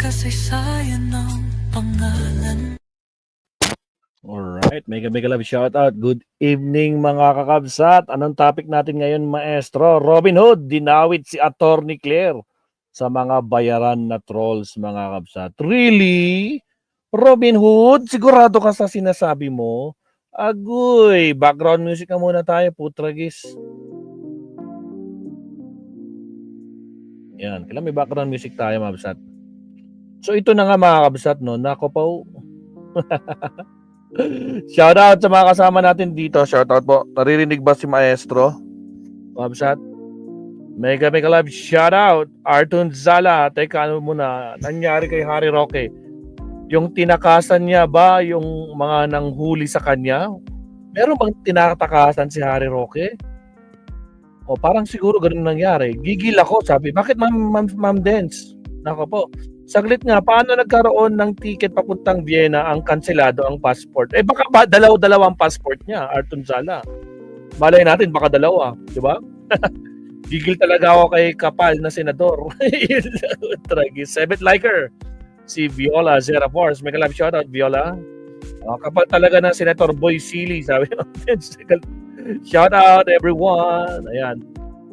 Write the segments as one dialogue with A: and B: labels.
A: kasaysayan ng pangalan.
B: Alright, mega love shout out. Good evening mga kakabsat. Anong topic natin ngayon, maestro? Robin Hood, dinawit si Attorney Claire sa mga bayaran na trolls, mga kabsat. Really? Robin Hood? Sigurado ka sa sinasabi mo? Agoy, background music na muna tayo, putragis. Yan, kailan may background music tayo, mga kabsat. So ito na nga mga kabsat, no? Nako po. Shoutout sa mga kasama natin dito. Shoutout po. Naririnig ba si Maestro? Mabsat. Mega love shoutout. Artun Zala. Teka, ano muna? Nangyari kay Harry Roque? Yung tinakasan niya ba yung mga nanghuli sa kanya? Meron bang tinatakasan si Harry Roque? O parang siguro ganun nangyari. Gigil ako, sabi. Bakit Ma'am Dance? Nako po. Saglit nga, paano nagkaroon ng ticket papuntang Vienna ang kanselado ang passport? Eh baka ba dalaw-dalawa ang passport niya, Artun Zala. Malay natin, baka dalawa. Di ba? Gigil talaga ako kay kapal na senador. Tragis. Seventh liker. Si Viola Zera Force. May kalab shoutout, Viola. Kapal talaga ng Senator Boy Silly, sabi mo. Shoutout everyone. Ayan.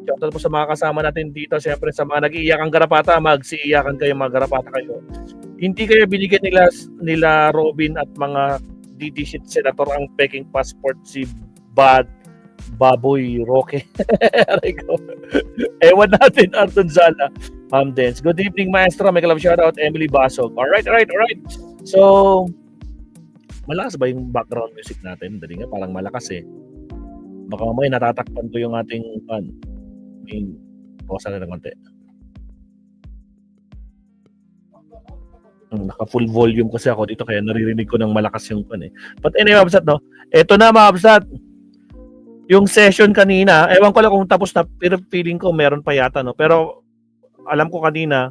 B: Shoutout po sa mga kasama natin dito. Siyempre sa mga nag-iiyakang garapata, magsiiyakan kayo, mga garapata kayo. Hindi kayo binigyan nila Robin at mga DD senator ang peking passport si Baboy Roque. Ewan natin, Arton Zala. Ma'am Dance. Good evening, maestro. May kalab shoutout, Emily Basog. Alright. So, malakas ba yung background music natin? Dali nga, parang malakas eh. Baka mamaya natatakpan ko yung ating fan. Pausa na ng konti. Naka full volume kasi ako dito kaya naririnig ko ng malakas yung pan eh. But anyway, Mabsat, no? Ito na, Mabsat. Yung session kanina, ewan ko lang kung tapos na, pero feeling ko meron pa yata, no? Pero alam ko kanina,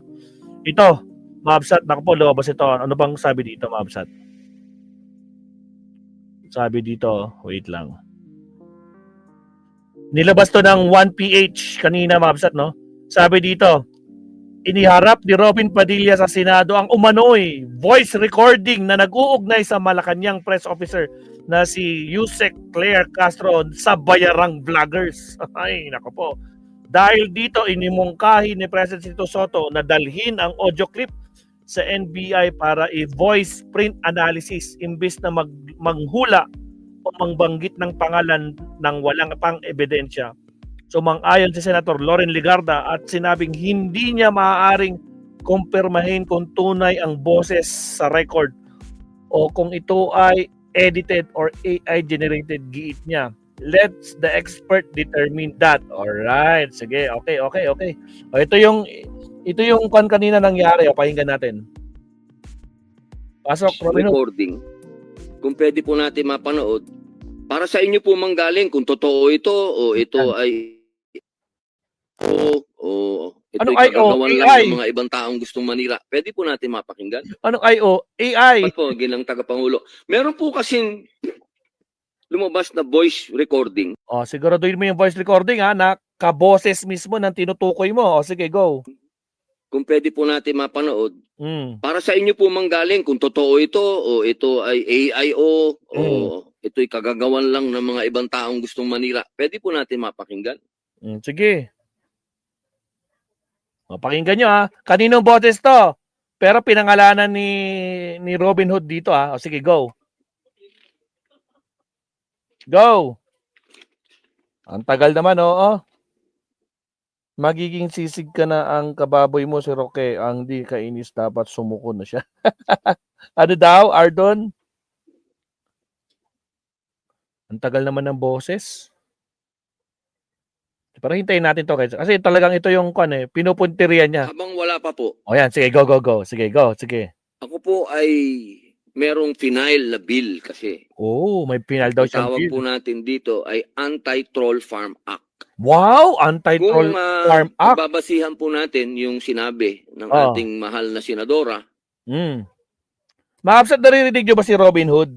B: ito, Mabsat, naku po, lumabas ito. Ano bang sabi dito, Mabsat? Sabi dito, wait lang. Nilabas to ng 1PH kanina, Mabsat, no? Sabi dito, iniharap ni Robin Padilla sa Senado ang umano'y voice recording na nag-uugnay sa Malacanang press officer na si Yusek Claire Castro sa Bayarang Vloggers. Ay, nako po. Dahil dito, inimungkahi ni President Sito Soto na dalhin ang audio clip sa NBI para i-voice print analysis imbis na manghula o mangbanggit ng pangalan ng walang pang ebidensya. So mang-ayon si Senator Loren Ligarda at sinabing hindi niya maaaring kumpirmahin kung tunay ang boses sa record o kung ito ay edited or AI generated, giit niya. Let the expert determine that. Alright, sige, okay. O, ito yung kanina nangyari, o pakinggan natin. Pasok, Robin.
C: Recording. Kung pwede po natin mapanood, para sa inyo po manggaling kung totoo ito o ito ay ito
B: anong
C: ay kagagawan lang
B: AI?
C: ng mga ibang taong gustong manira. Pwede po natin mapakinggan.
B: Anong IO? AI?
C: Dapat po, ginang tagapangulo. Meron po kasing lumabas na voice recording.
B: O, siguraduhin mo yung voice recording ha, na kaboses mismo ng tinutukoy mo. O, sige, go.
C: Kung pwede po natin mapanood, para sa inyo po manggaling kung totoo ito o ito ay AI o ito'y kagagawan lang ng mga ibang taong gustong manira. Pwede po natin mapakinggan.
B: Sige. O, pakinggan nyo ha. Kaninong boses to? Pero pinangalanan ni Robin Hood dito ha. O, sige, go. Go. Ang tagal naman, oo. Magiging sisig ka na ang kababoy mo si Roque. Ang di kainis dapat sumuko na siya. Ano daw, Ardon? Ang tagal naman ng boses. Pero hintayin natin to kasi talagang ito yung pinupunterian niya.
C: Habang wala pa po.
B: O yan, sige, go. Sige, go, sige.
C: Ako po ay merong final na bill kasi.
B: Oh, may final daw siyang
C: tawag
B: bill.
C: po natin dito ay Anti-Troll Farm Act.
B: Wow, Anti-Troll Farm Act.
C: Kung babasihan po natin yung sinabi ng ating mahal na senadora.
B: Maabsat, naririnig nyo ba si Robin Hood?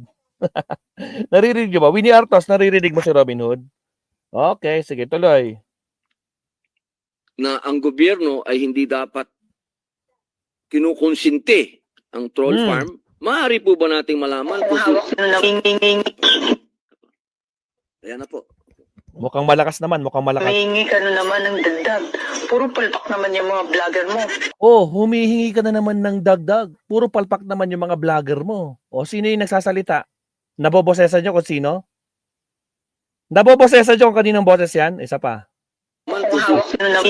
B: Naririnig nyo ba? Winnie Artos, naririnig mo si Robin Hood? Okay, sige, tuloy.
C: Na ang gobyerno ay hindi dapat kinukonsinti ang troll farm, maaari po ba nating malaman kung Ayan na po.
B: Mukhang malakas naman, mukhang malakas.
D: Humihingi ka na naman ng dagdag. Puro palpak naman yung mga vlogger mo.
B: Oh, humihingi ka na naman ng dagdag. Puro palpak naman yung mga vlogger mo. O, sino yung nagsasalita? Nabobosesan nyo kung sino? Nabobosesan nyo kung kaninong boses yan? Isa pa.
D: Kung hawak na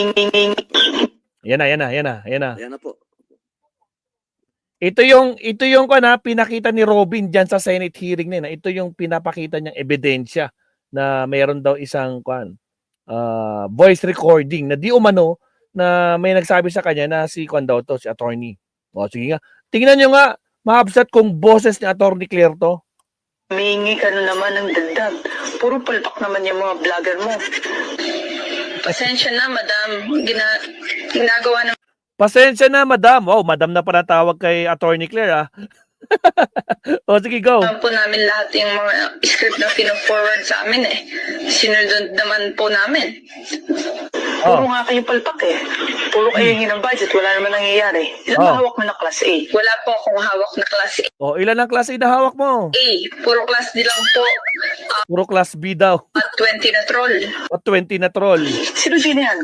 B: Yan na.
C: Ayan na po.
B: Ito yung pinakita ni Robin diyan sa Senate hearing na yun. Ito yung pinapakita niyang ebidensya na mayroon daw isang voice recording na di umano na may nagsabi sa kanya na si si attorney. O sige nga. Tingnan niyo nga, mahabsat kung boses ni Attorney Claire to.
D: humihingi ka na naman ng dagdag. Puro palpak naman yung mga vlogger mo. Pasensya na, madam. Ginagawa
B: Pasensya na, madam. Wow, madam na pala tawag kay Attorney Claire, ah. O, sige, go.
D: naman po namin lahat yung mga script na pino-forward sa amin eh. Sinunod naman po namin. Puro nga kayo palpak eh. Puro kayo hingin ng budget. Wala naman nangyayari. Ilan ba hawak mo na class A? Wala po akong hawak na class A.
B: O, ilan ang class A na hawak mo?
D: Puro class D lang po.
B: Puro class B daw.
D: At 20 na troll.
B: O, 20 na troll.
D: Sino din yan?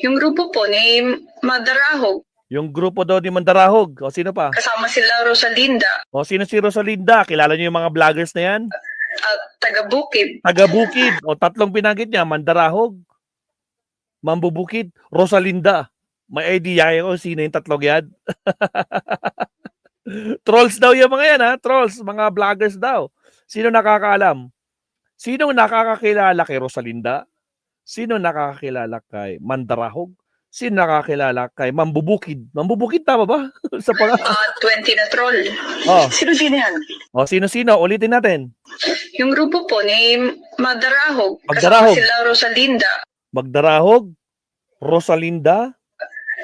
D: Yung grupo po ni Madarahog.
B: Yung grupo daw ni Mandarahog. O, sino pa?
D: Kasama sila Rosalinda.
B: O, sino si Rosalinda? Kilala niyo yung mga vloggers na yan?
D: At taga-Bukid.
B: Taga-Bukid. O, tatlong binanggit niya. Mandarahog, Mambubukid, Rosalinda. May idea ko sino yung tatlong yan? Trolls daw yung mga yan, ha? Trolls, mga vloggers daw. Sino nakakaalam? Sino nakakakilala kay Rosalinda? Sino nakakakilala kay Mandarahog? Sino nakakilala kay Mambubukid? Mambubukid, tama ba? Sa
D: 20 na troll.
B: Oh.
D: Sino din yan?
B: O, sino-sino? Ulitin natin.
D: Yung grupo po ni Madarahog.
B: Magdarahog.
D: Kasama sila Rosalinda.
B: Magdarahog, Rosalinda,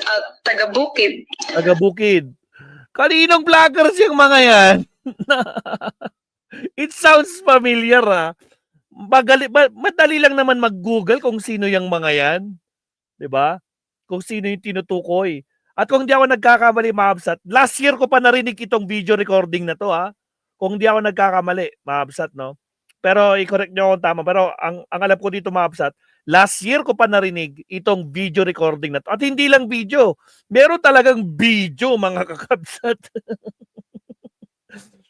D: At taga-Bukid.
B: taga-Bukid. Kaninong vloggers yung mga yan? It sounds familiar, ha? Madali lang naman mag-Google kung sino yung mga yan. 'Di ba? Kung sino yung tinutukoy. At kung di ako nagkakamali, Mahabsat, last year ko pa narinig itong video recording na to, ha? Kung di ako nagkakamali, Mahabsat, no? Pero i-correct nyo kung tama. Pero ang alam ko dito, Mahabsat, last year ko pa narinig itong video recording na to. At hindi lang video. Meron talagang video, mga kakabsat.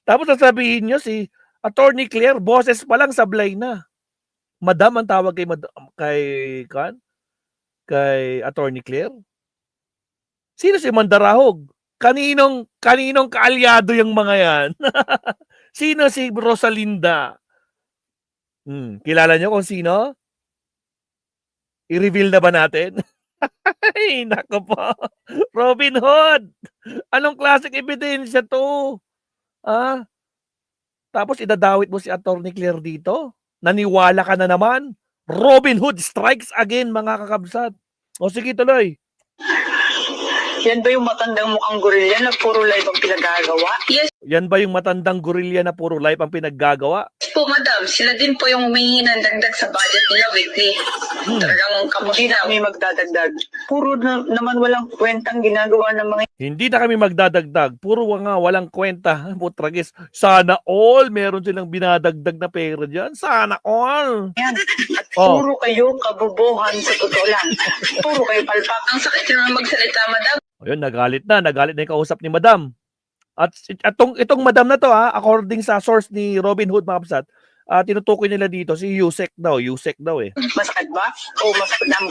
B: Tapos sasabihin nyo si Attorney Claire, boses pa lang sablay na. Madam ang tawag kay Attorney Claire. Sino si Mandarahog? Kaninong kaalyado yung mga yan? Sino si Rosalinda? Kilala nyo kung sino? I-reveal na ba natin? Ay, nako po. Robin Hood! Anong klaseng ebidensya to? Ah? Tapos idadawit mo si Attorney Claire dito? Naniwala ka na naman? Robin Hood strikes again, mga kakabsat. O sige, tuloy.
D: Yan ba yung matandang mukhang gorilla na puro live ang pinagagawa? Yes
B: Yan ba yung matandang gorilla na puro live ang pinaggagawa?
D: po, madam. Sila din po yung humihingi ng dagdag sa budget nila weekly. Talagang kamusta na kami magdadagdag. Puro naman walang kwentang ginagawa ng mga
B: Hindi na kami magdadagdag. Puro nga walang kwenta. Putragis. Sana all meron silang binadagdag na pera dyan. Sana all.
D: yan. At puro kayo kabobohan sa totoo lang. Puro kayo palpak. Ang sakit naman magsalita, madam.
B: Ayun, nagalit na yung kausap ni Madam. At itong Madam na to, according sa source ni Robin Hood, mga kapsat, tinutukoy nila dito si Yusek daw eh.
D: Masakit ba? O masakit na ang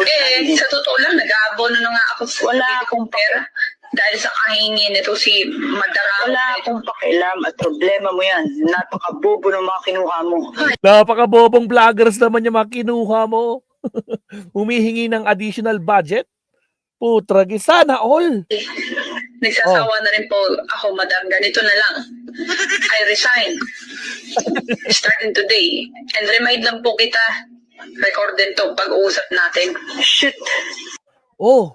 D: sa totoo lang, nag-aabono na nga ako. Wala akong pera. Dahil sa kahingin nito si Madarahog. Wala akong pakialam at problema mo yan. Napakabobo ng mga kinuha mo.
B: Napakabobong vloggers naman yung mga kinuha mo. Humihingi ng additional budget. Putragi, sana all.
D: Nagsasawa na rin po ako, madam. Ganito na lang. I resign. Starting today. And remind lang po kita. Record din to pag-uusap natin. Shit.
B: Oh.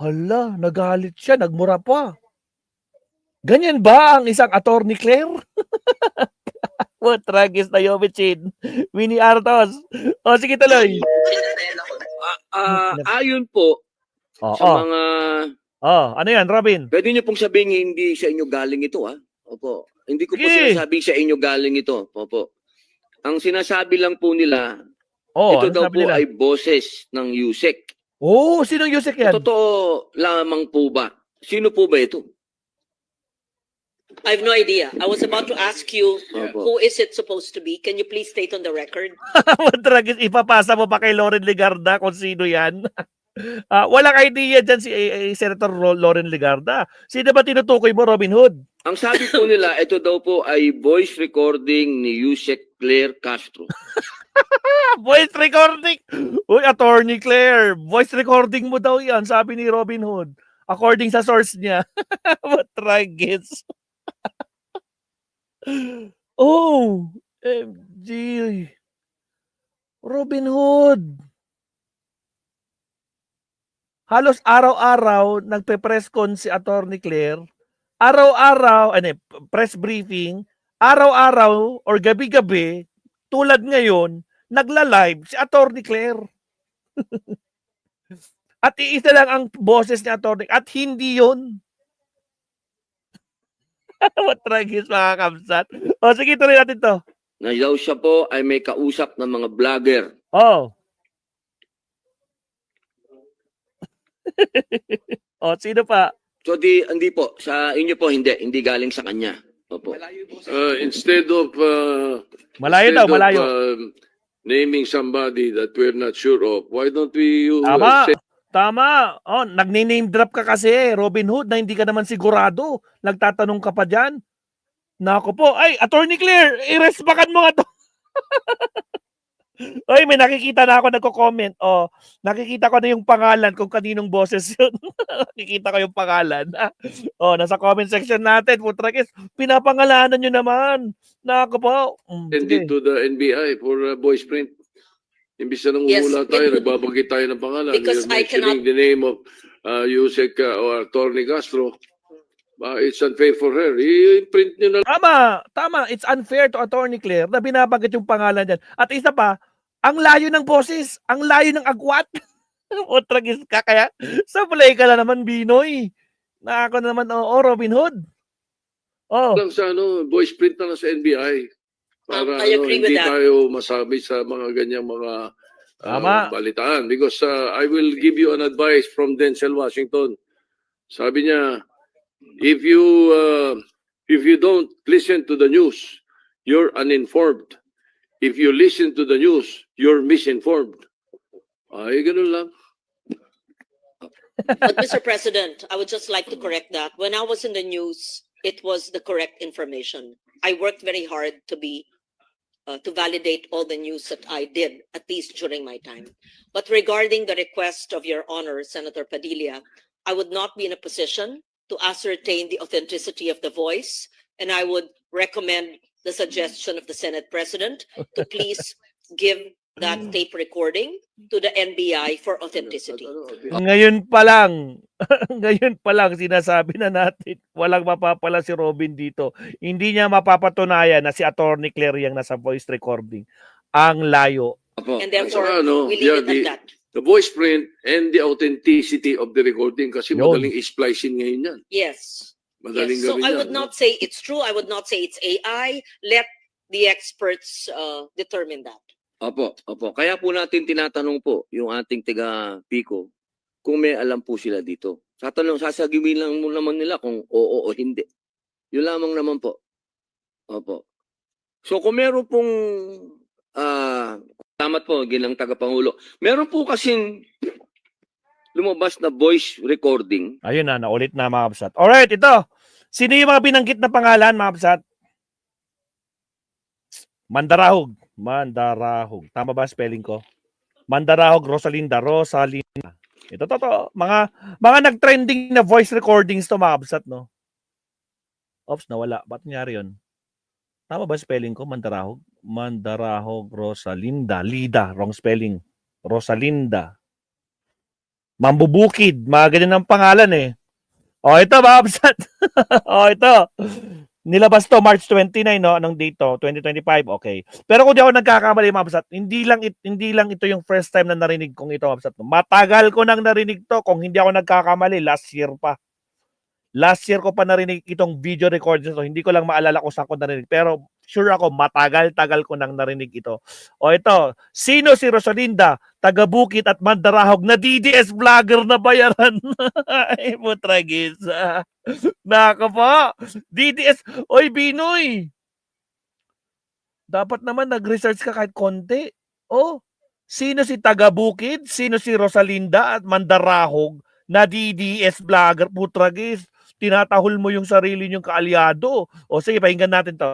B: Hala, nagalit siya, nagmura pa. Ganyan ba ang isang Attorney Claire? Putragis na Yovicin. Winnie Artos. O, sige tuloy.
C: Ayon po sa mga
B: Oh, ano yan, Robin?
C: Pwede niyo pong sabihin hindi sa inyo galing ito, ha? Opo. Hindi ko po
B: Sige.
C: sinasabing sa inyo galing ito. Opo. Ang sinasabi lang po nila,
B: Oh,
C: ito
B: ano
C: daw
B: sabi
C: po
B: nila?
C: ay boses ng USEC.
B: Oh, sinong Yusek yan?
C: Totoo lamang po ba? Sino po ba ito?
E: I have no idea. I was about to ask you,
C: Opo.
E: who is it supposed to be? Can you please state on the record?
B: Tragis, ipapasa mo pa kay Loren Legarda kung sino yan. Walang idea dyan si Senator Loren Legarda. Sino ba tinutukoy mo, Robin Hood?
C: Ang sabi po nila, ito daw po ay voice recording ni Yusek Claire Castro.
B: Voice recording! Uy, Attorney Claire, voice recording mo daw yan, sabi ni Robin Hood. According sa source niya. Tragis. Oh, MG. Robin Hood. Halos araw-araw nagpe-press con si Attorney Claire. Araw-araw, press briefing, araw-araw or gabi-gabi, tulad ngayon, nagla-live si Attorney Claire. At iisa lang ang boses ni Attorney at hindi yun. What tragis, mga kamsat. O, sige, tuloy natin to.
C: Na daw siya po ay may kausap ng mga vlogger.
B: Oh. O, sino pa?
C: So hindi po, sa inyo po hindi galing sa kanya. Opo.
F: Instead of
B: Malayo daw, malayo.
F: naming somebody that we're not sure of, why don't we
B: Tama.
F: say
B: Tama. Oh, nagni-name drop ka kasi, Robin Hood, na hindi ka naman sigurado. Nagtatanong ka pa dyan. Nako po. Ay, Attorney Claire, i-resbakan mo nga to. Oy, may nakikita na ako nagko-comment. Oh, nakikita ko na yung pangalan kung kaninong boses yun. Nakikita ko yung pangalan. Oh, nasa comment section natin. Putrakis, pinapangalanan nyo naman. Nako po.
F: send it to the NBI for voice print? Imbis na
E: Yes,
F: nangungula
E: it
F: tayo,
E: would-
F: nagbabanggit tayo ng pangalan.
E: Because
F: You're
E: I cannot-
F: mentioning the name of Yusek or Attorney Castro. It's unfair for her. I-print nyo na
B: Tama. It's unfair to Attorney Claire na binabanggit yung pangalan dyan. At isa pa, ang layo ng boses, ang layo ng agwat. O tragis ka kaya, sablay ka na naman, Binoy. Ako na naman, Robin Hood. Oh,
F: lang sa voice print na lang sa NBI. Para
E: I agree with
F: hindi
E: that.
F: tayo masabi sa mga ganyang mga
B: Tama.
F: balitaan. Because I will give you an advice from Denzel Washington. Sabi niya, if you don't listen to the news, you're uninformed. If you listen to the news, you're misinformed. Ay, ganun lang.
E: But Mr. President, I would just like to correct that. When I was in the news, it was the correct information. I worked very hard to validate all the news that I did, at least during my time. But regarding the request of Your Honor, Senator Padilla, I would not be in a position to ascertain the authenticity of the voice, and I would recommend the suggestion of the Senate President to please give that tape recording to the NBI for authenticity.
B: ngayon pa lang, ngayon pa lang sinasabi na natin, walang mapapala si Robin dito. Hindi niya mapapatunayan na si Attorney Claire yung nasa voice recording. Ang layo.
C: Opo.
E: And therefore,
F: At saka,
E: we leave it at that.
F: The voice print and the authenticity of the recording kasi
B: Yun.
F: madaling i-splicing ngayon yan.
E: Yes.
F: Madaling
E: Yes. So
F: gawin
E: I
F: yan,
E: would
F: no?
E: not say it's true. I would not say it's AI. Let the experts determine that.
C: Opo. Kaya po natin tinatanong po yung ating taga Pico kung may alam po sila dito. Sasagimin lang mo naman nila kung oo o hindi. Yun lamang naman po. Opo. So kung meron pong salamat po, ginang tagapangulo. Meron po kasing lumabas na voice recording.
B: Ayun na, naulit na mga kapsat. Alright, ito. Sino yung mga binanggit na pangalan, mga kapsat? Mandarahog. Tama ba spelling ko? Mandarahog, Rosalinda. Ito, to. Mga nag-trending na voice recordings to, mga kapsat, no? Oops, nawala. Ba't nangyari yun? Tama ba spelling ko? Mandarahog, Rosalinda. Lida, wrong spelling. Rosalinda. Mambubukid. Mga ganyan ang pangalan eh. O, ito, mga kapsat. O, ito. Nilabas to March 29, no? Anong date to? 2025. Okay. Pero kung di ako nagkakamali, mga Kabsat, hindi lang ito yung first time na narinig kong ito, mga Kabsat. Matagal ko nang narinig to. Kung hindi ako nagkakamali, last year pa. Last year ko pa narinig itong video recordings to. Hindi ko lang maalala kung saan ko narinig. Pero sure ako, matagal-tagal ko nang narinig ito. O ito, sino si Rosalinda, taga Bukit at Mandarahog na DDS vlogger na bayaran? Ay, putragis. Nako po. DDS. Oy, Binoy. Dapat naman nag-research ka kahit konti. Oh, sino si taga Bukid? Sino si Rosalinda at Mandarahog na DDS vlogger? Putragis. Tinatahol mo yung sarili niyong kaalyado. O sige, pakinggan natin to.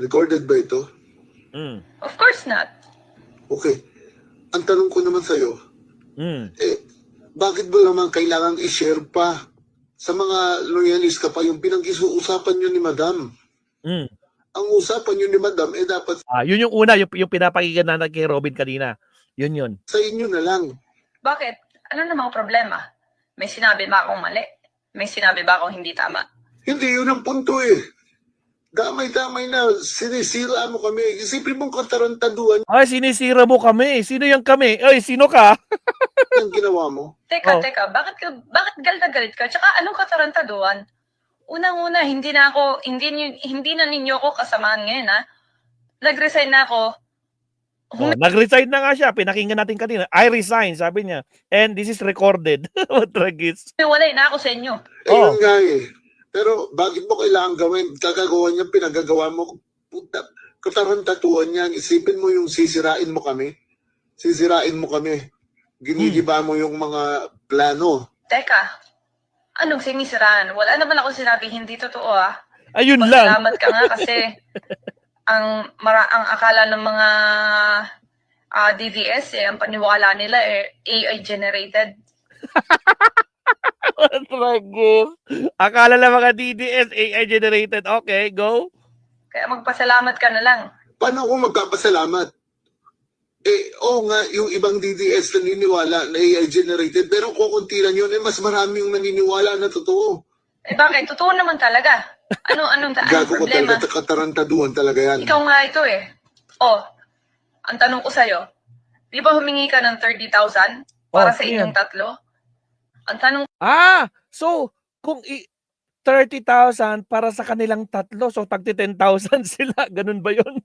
G: Recorded ba ito?
D: Of course not.
G: Okay. Ang tanong ko naman sa'yo, bakit ba naman kailangang i-share pa sa mga loyalist ka pa yung pinag-usapan nyo ni Madam? Ang usapan nyo ni Madam, dapat
B: Yun yung una, yung pinapakinggan na kay Robin kanina. Yun.
G: sa inyo na lang.
D: Bakit? Ano namang problema? May sinabi ba akong mali? May sinabi ba akong hindi tama?
G: Hindi, yun ang punto eh. Damay-damay na, sinisira mo kami. Isipin mong katarantaduhan
B: Ay, sinisira mo kami. Sino yung kami? Ay, sino ka?
G: yung ginawa mo.
D: Teka, bakit galit na galit ka? Tsaka anong katarantaduhan? Unang-una, hindi na ninyo ako kasamahan ngayon, ha? Nag-resign na ako.
B: Nag-resign na nga siya. Pinakinggan natin kanina. I resign, sabi niya. And this is recorded. Tragis.
D: Walay na ako sa inyo.
G: Yun nga eh. Pero bakit mo kailangan gawin? Kagagawa niya, pinagagawa mo. Puta, katarantatuan niya. Isipin mo yung sisirain mo kami. Sisirain mo kami. Ginigiba mo yung mga plano.
D: Teka, anong sinisiraan? Wala naman ako sinabi, hindi totoo, ha?
B: Ayun lang.
D: Salamat ka nga kasi ang akala ng mga DDS, ang paniwala nila AI generated.
B: Tragis. Akala lang mga DDS AI generated. Okay, go.
D: Kaya magpasalamat ka na lang.
G: Paano ako magkapasalamat? Oo nga, yung ibang DDS naniniwala na AI generated, pero kukunti lang yun, mas marami yung naniniwala na totoo.
D: Bakit? Totoo naman talaga. Anong
G: Gago ko
D: problema?
G: talaga, katarantaduhan talaga yan.
D: Ikaw nga ito eh. Ang tanong ko sa'yo, di ba humingi ka ng 30,000 para sa inyong tatlo? Ang tanong
B: So, kung 30,000 para sa kanilang tatlo, so tagti 10,000 sila. Ganun ba yun?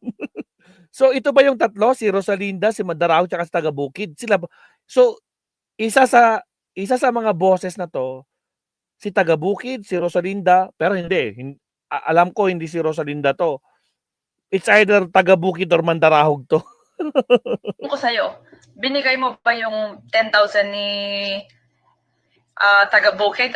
B: So, ito ba yung tatlo? Si Rosalinda, si Mandarahog, tsaka si taga Bukid? Sila ba? So, isa sa mga boses na to, si taga Bukid, si Rosalinda, pero hindi. Alam ko hindi si Rosalinda to. It's either taga Bukid or Mandarahog to.
D: ko sa'yo, binigay mo ba yung 10,000 ni taga Bukid?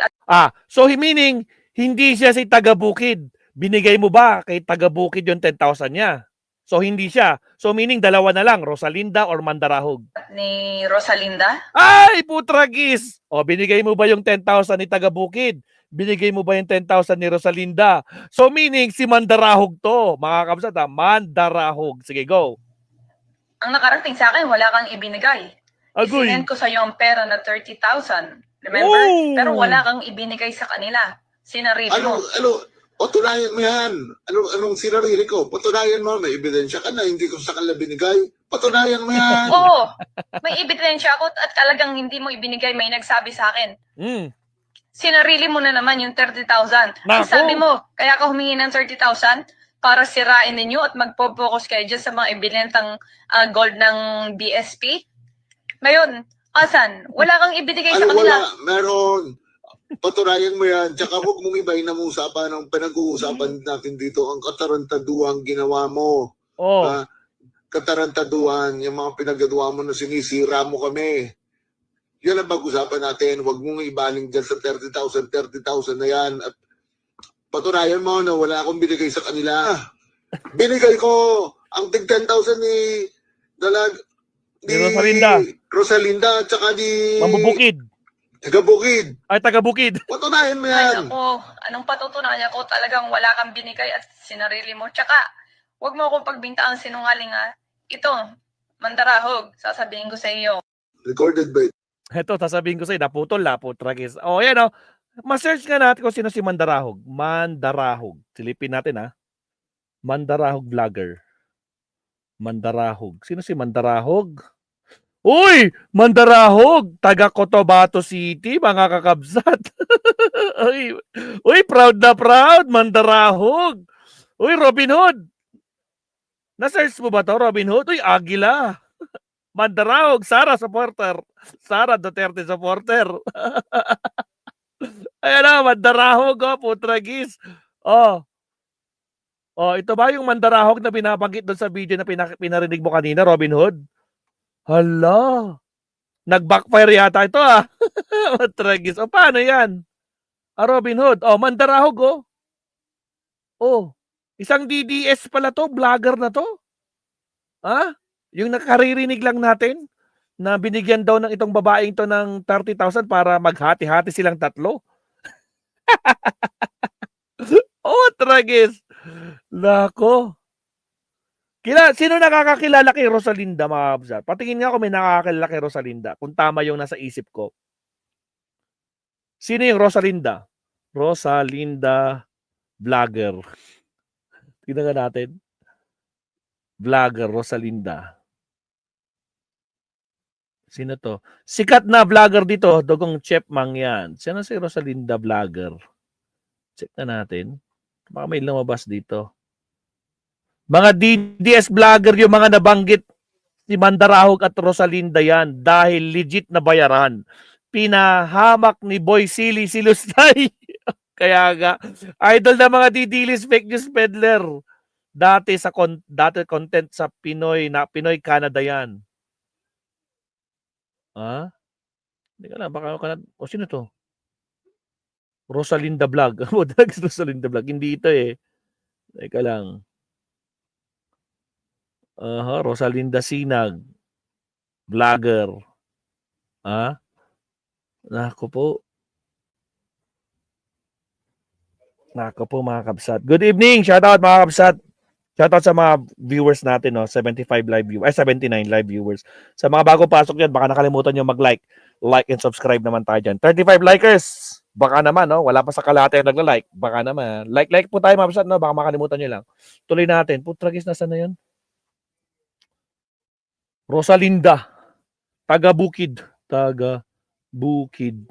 B: So meaning, hindi siya si taga Bukid. Binigay mo ba kay taga Bukid yung 10,000 niya? So hindi siya. So meaning dalawa na lang, Rosalinda or Mandarahog.
D: Ni Rosalinda?
B: Ay, putragis! O, binigay mo ba yung 10,000 ni taga Bukid? Binigay mo ba yung 10,000 ni Rosalinda? So meaning, si Mandarahog to. Mga Kabsat, Mandarahog. Sige, go.
D: Ang nakarating sa akin, wala kang ibinigay.
B: Agoy.
D: Isinend ko sa'yo ang pera na 30,000. Remember?
B: Oh!
D: Pero wala kang ibinigay sa kanila. Sinarili mo.
G: Patunayan mo yan. Anong sinarili ko? Patunayan mo, may ebidensya ka na, hindi ko sa kanila binigay. Patunayan mo yan.
D: Oo, may ebidensya ako at talagang hindi mo ibinigay, may nagsabi sa akin. Sinarili mo na naman yung 30,000.
B: Nako.
D: Sabi mo, kaya ka humingi ng 30,000 para sirain ninyo at magpo-focus kayo dyan sa mga ibinentang gold ng BSP. Ngayon, asan? Wala kang ibinigay sa kanila.
G: Wala, meron. Patunayan mo yan. Tsaka huwag mong ibahin na usapan ang pinag-uusapan natin dito. Ang katarantaduang ginawa mo. Katarantaduan, yung mga pinagagawa mo na sinisira mo kami. Yan ang pag-usapan natin. Huwag mong ibaling dyan sa 30,000 na yan. At patunayan mo na wala akong binigay sa kanila. Binigay ko ang tig 10,000 ni Rosalinda at saka ni
B: Mambubukid.
G: taga Bukid.
B: Ay, taga Bukid.
G: Patunayan mo
D: Ay,
G: yan.
D: ako, anong patutunayan ko? Talagang wala kang binigay at sinarili mo. Tsaka, huwag mo akong pagbintaan sinungaling, ha? Ito, Mandarahog, sasabihin ko sa iyo.
G: Recorded by
B: Ito, sasabihin ko sa'yo, naputol, putragis. O, yan o. Ma-search nga natin kung sino si Mandarahog. Mandarahog. Silipin natin ha. Mandarahog vlogger. Mandarahog. Sino si Mandarahog? Uy! Mandarahog! Taga Cotabato City, mga kakabsat. Uy, proud na proud, Mandarahog. Uy, Robin Hood. Na-search mo ba to, Robin Hood? Uy, Agila. Mandarahog, Sara supporter. Sara Duterte supporter. Ayan na, Mandarahog, oh, putragis. Oh. Oh, ito ba yung Mandarahog na binabanggit doon sa video na pinarinig mo kanina, Robin Hood? Hala. Nag-backfire yata ito ah. Matragis. O paano yan? Robin Hood. Oh, Mandarahog oh. Oh. Isang DDS pala to. Vlogger na to. Ha? Yung nakaririnig lang natin na binigyan daw ng itong babaeng to ng 30,000 para maghati-hati silang tatlo. Oh, tragis. Nako. Sino nakakakilala kay Rosalinda, mga kabsat? Patingin nga kung may nakakakilala kay Rosalinda. Kung tama yung nasa isip ko. Sino yung Rosalinda? Rosalinda vlogger. Tingnan nga natin. Vlogger, Rosalinda. Sino to? Sikat na vlogger dito. Dugong Chepmang yan. Sino si Rosalinda vlogger? Check na natin. Baka may lumabas dito. Mga DDS vlogger yung mga nabanggit si Mandarahog at Rosalinda yan dahil legit na bayaran. Pinahamak ni Boy Silly si Lustay. Kaya nga, idol na mga DDLs fake news peddler. Dati content sa Pinoy Canada yan. Ha? Hindi ka lang, baka o sino to? Rosalinda Vlog. Rosalinda Vlog. Hindi ito eh. Teka lang. Rosalinda Sinag. Vlogger. Ha? Nako po. Nako po mga kabsat. Good evening. Shout out mga kabsat. Shout out sa mga viewers natin, no? 75 live viewers, 79 live viewers. Sa mga bago pasok dyan, baka nakalimutan nyo mag-like. Like and subscribe naman tayo dyan. 35 likers. Baka naman, no? Wala pa sa kalahati yung nagla-like. Baka naman. Like po tayo, mga kabsat, no? Baka makalimutan nyo lang. Tuloy natin. Putragis, nasa na yun? Rosalinda. Taga-Bukid. Taga-Bukid.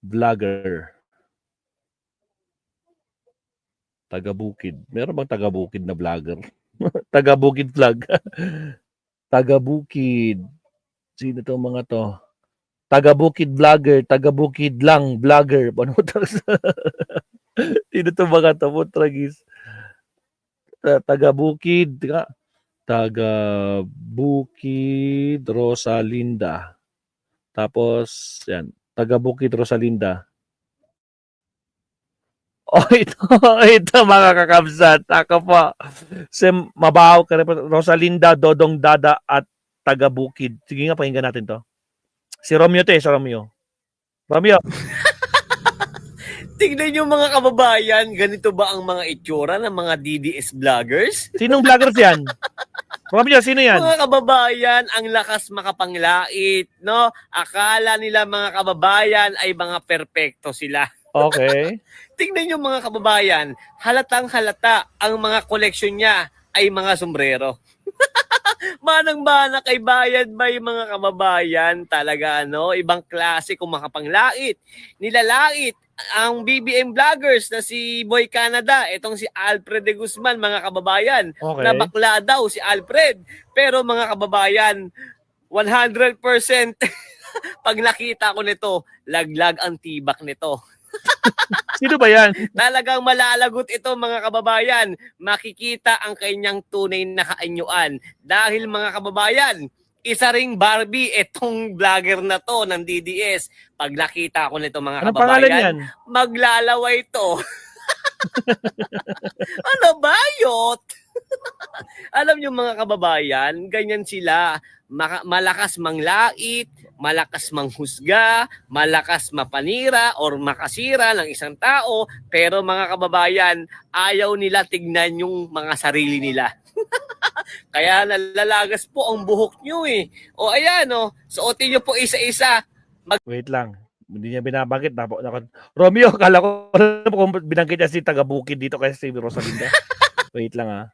B: Vlogger. Taga-Bukid. Meron bang taga-Bukid na vlogger? Taga-Bukid vlog. Taga-Bukid. Sino to mga to? Taga-Bukid vlogger. Taga-Bukid lang vlogger. Ano to? Sino to mga to? Putragis. Taga-Bukid. Taga-Bukid Rosalinda. Tapos, yan. Taga-Bukid Rosalinda. Oh, ito mga kakabsat. Ako po. Mabaho ka rin po. Rosalinda, Dodong Dada at Taga-Bukid. Sige nga, pakinggan natin to. Si Romeo to eh, si Romeo. Romeo.
H: Tignan nyo mga kababayan, ganito ba ang mga itsura ng mga DDS vloggers?
B: Sinong vloggers yan? Romeo, sino yan?
H: Mga kababayan, ang lakas makapanglait, no? Akala nila mga kababayan ay mga perpekto sila.
B: Okay.
H: Tingnan nyo mga kababayan, halatang halata ang mga koleksyon niya ay mga sombrero. Manang-mana kay bayad ba yung mga kababayan? Talaga ano, ibang klase kung makapanglait. Nilalait ang BBM vloggers na si Boy Canada, itong si Alfred de Guzman, mga kababayan.
B: Okay.
H: Na bakla daw si Alfred. Pero mga kababayan, 100% pag nakita ko nito, laglag ang tibak nito.
B: Sino ba yan?
H: Talagang malalagot ito mga kababayan. Makikita ang kanyang tunay na kaanyuan. Dahil mga kababayan, isa ring Barbie itong vlogger na to ng DDS. Pag nakita ko nito mga
B: Anong pangalan yan?
H: kababayan, maglalaway to. Ano ba, yot? Alam niyo mga kababayan, ganyan sila. Malakas manglait, malakas manghusga, malakas mapanira or makasira ng isang tao, pero mga kababayan, ayaw nila tignan yung mga sarili nila. Kaya nalalagas po ang buhok nyo eh. O ayan o, suotin nyo po isa-isa.
B: Wait lang. Hindi niya binabanggit. Romeo, kala ko kung binanggit niya si taga-Bukid dito kasi si Rosalinda. Wait lang ah.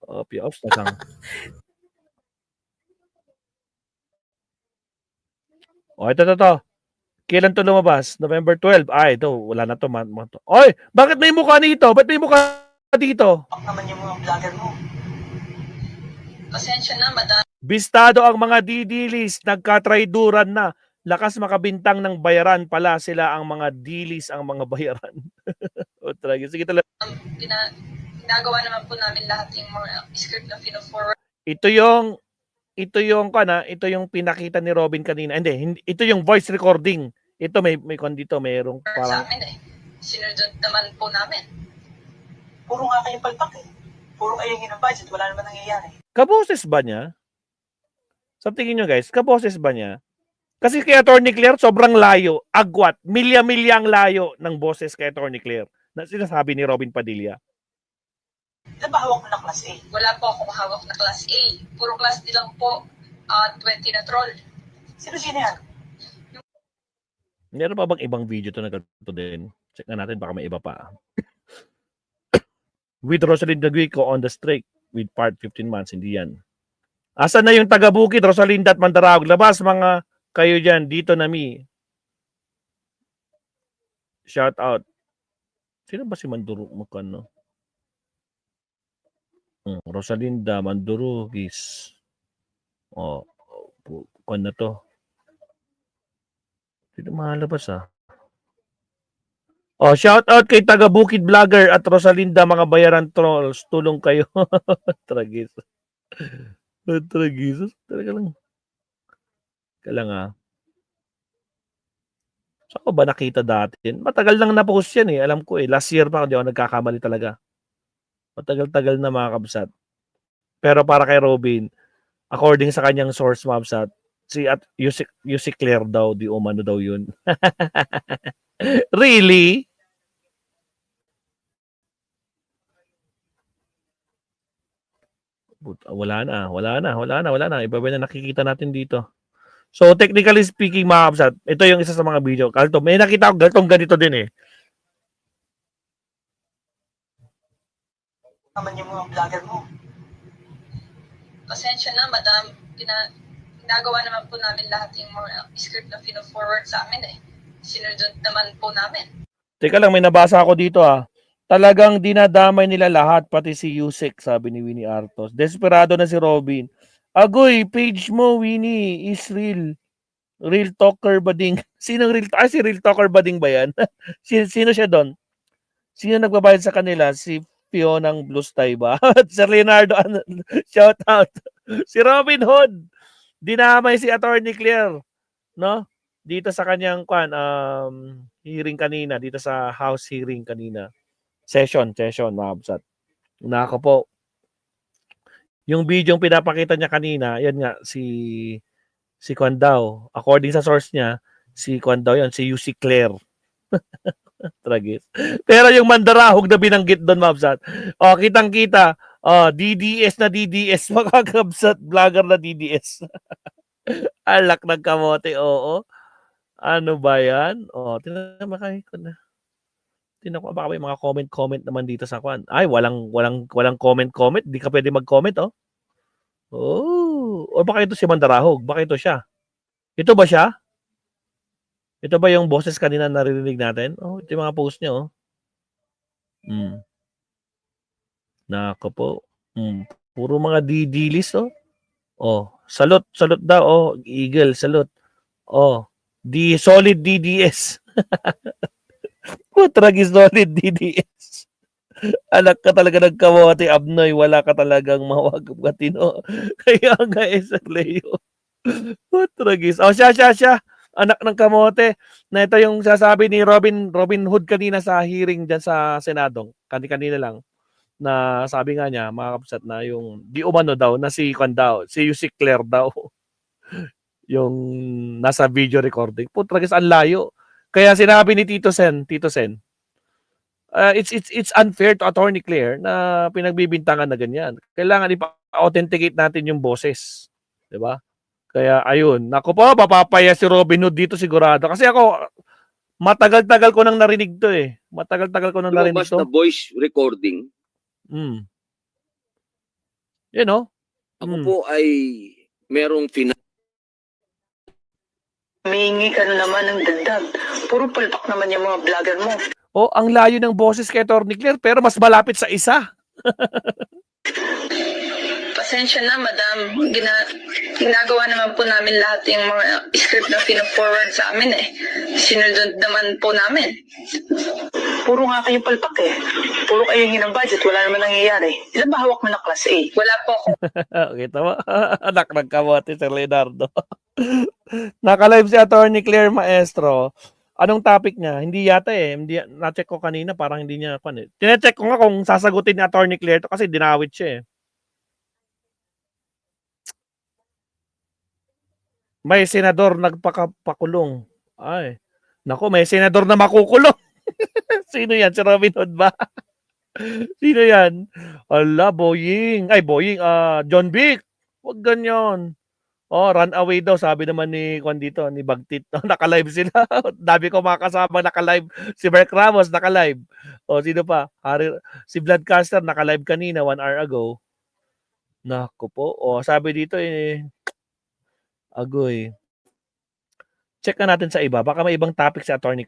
B: Ops, nasang. Ito. Kailan to lumabas? November 12. Ito, wala na to. Oy, bakit may mukha nito? Ba't may mukha dito?
D: Pak naman yung mga vlogger mo. Pasensya na, madami.
B: Bistado ang mga didilis, nagkatrayduran na. Lakas makabintang ng bayaran pala sila ang mga dilis, ang mga bayaran. Sige talaga.
D: Ginagawa naman po namin lahat yung mga script na fino-forward
B: Ito yung pinakita ni Robin kanina. Hindi, ito yung voice recording. Ito may dito, mayroong
D: sa
B: parang
D: amin eh. Sinunod naman po namin. Puro nga kayong palpak eh. Puro kayo ng budget, wala naman nangyayari.
B: kaboses ba niya? Sa tingin nyo guys, kaboses ba niya? Kasi kay Attorney Claire, sobrang layo, agwat, milya-milya ang layo ng boses kay Attorney Claire na sinasabi ni Robin Padilla.
D: Ilan ba hawak mo na class A? Wala po akong hawak na class A. Puro class D lang po. 20 na troll. Sino yan?
B: Meron pa bang ibang video to na ganito din? Check na natin, baka may iba pa. With Rosalinda Guico on the strike with part 15 months, hindi yan. Asan na yung taga-Bukid, Rosalinda at Mandarao? Labas mga kayo dyan, dito na mi. Shout out. Sino ba si Manduro Mukano? Rosalinda, Mandurugis. Kung na to. Sino mahalabas ah? Shout out kay taga-Bukid Vlogger at Rosalinda, mga bayaran trolls. Tulong kayo. Tragis. Tragis. Talaga lang. Kailang ah. Saan ko ba nakita dati? Matagal lang na-post yan eh. Alam ko eh. Last year pa, hindi ako nagkakamali talaga. Matagal-tagal na mga kabsat. Pero para kay Robin, according sa kanyang source, mga kabsat, si Claire daw, di umano daw yun. Really? Wala na. Iba ba na nakikita natin dito? So, technically speaking, mga kabsat, ito yung isa sa mga video. Kalto, may nakita ko ganito din eh.
D: Naman yung mga vlogger mo. Pasensya na, madam. Ginagawa naman po namin lahat yung mga script na fino-forward sa amin eh. Sinunod naman po namin.
B: Teka lang, may nabasa ako dito ah. Talagang dinadamay nila lahat, pati si Yusek, sabi ni Winnie Artos. Desperado na si Robin. Agoy, page mo, Winnie, is real. Real talker bading. Sinong real? Si real talker bading ba yan? Sino siya doon? Sino nagbabayad sa kanila? Si Fionang Bluestay ba? Sir Leonardo, shout out. Si Robin Hood. Dinamay si Attorney Claire, no? Dito sa kanyang hearing kanina, dito sa house hearing kanina. Session, mga absat. Nako po. Yung video yung pinapakita niya kanina, yan nga, si Kwan daw. According sa source niya, si Kwan daw yan, si UC Claire. Tragis. Pero yung Mandarahog na binanggit doon, mabsat. Kitang-kita. DDS na DDS. Makakabsat vlogger na DDS. Alak ng kamote, oo. Ano ba yan? Tinamakay ko na. Tinako, baka may mga comment naman dito sa Kwan. Ay, walang comment. Di ka pwede mag-comment, oh. O baka ito si Mandarahog? Baka ito siya? Ito ba siya? Ito ba yung boses kanina naririnig natin? Ito yung mga post niya, oh. Nako po. Puro mga didilis, oh. Salot daw, Eagle, salot. Solid DDS. Tragis solid DDS. Anak ka talaga ng kamote, Abnoy. Wala ka talagang mawag katino. Kaya nga Sir Leo. Tragis. Siya. Anak ng kamote. Na ito yung sasabi ni Robin Hood kanina sa hearing dyan sa Senado. Kanina lang. Na sabi nga niya, mga kapsat na yung di umano daw, na si Kwan daw, si UC Claire daw. Yung nasa video recording. Tragis ang layo. Kaya sinabi ni Tito Sen, it's unfair to Attorney Claire na pinagbibintangan na ganyan. Kailangan ipa-authenticate natin yung boses. 'Di ba? Kaya ayun, naku po, mapapaya si Robin Hood dito sigurado. Kasi ako, matagal-tagal ko nang narinig to eh. Matagal-tagal ko nang narinig
C: Lumabas na
B: to.
C: voice recording.
B: Mm. You know?
C: Ako po ay merong
D: Humingi ka na naman ng dagdag. Puro palpak naman yung mga vlogger mo.
B: Oh, ang layo ng boses kay Atty. Claire, pero mas malapit sa isa.
D: Pasensya na, madam. Ginagawa naman po namin lahat yung mga script na pino-forward sa amin eh. Sinunod naman po namin. Puro nga kayo palpak eh. Puro kayo hingi ng budget. Wala naman nangyayari. Ilan ba hawak mo na class A? Wala po ako.
B: Kita mo? Anak ng kamote si Leonardo. Naka-live si Atty. Claire Maestro. Anong topic niya? Hindi yata eh. Hindi, na-check ko kanina, parang hindi niya. Tine-check ko nga kung sasagutin ni Atty. Claire to kasi dinawit siya eh. May senador nagpakulong. Ay. Naku, may senador na makukulong. Sino yan? Si Robin Hood ba? Sino yan? Ala, Boying. Ay, Boying. John Vic. Huwag ganyan. Oh, run away daw. Sabi naman ni Juan dito, ni Bagtit. Naka-live sila. Dami ko makakasama naka-live. Si Mark Ramos naka-live. O, sino pa? Si Vladcaster naka-live kanina 1 hour ago. Naku po. O, sabi dito agoy. Check na natin sa iba. Baka may ibang topic si Atty.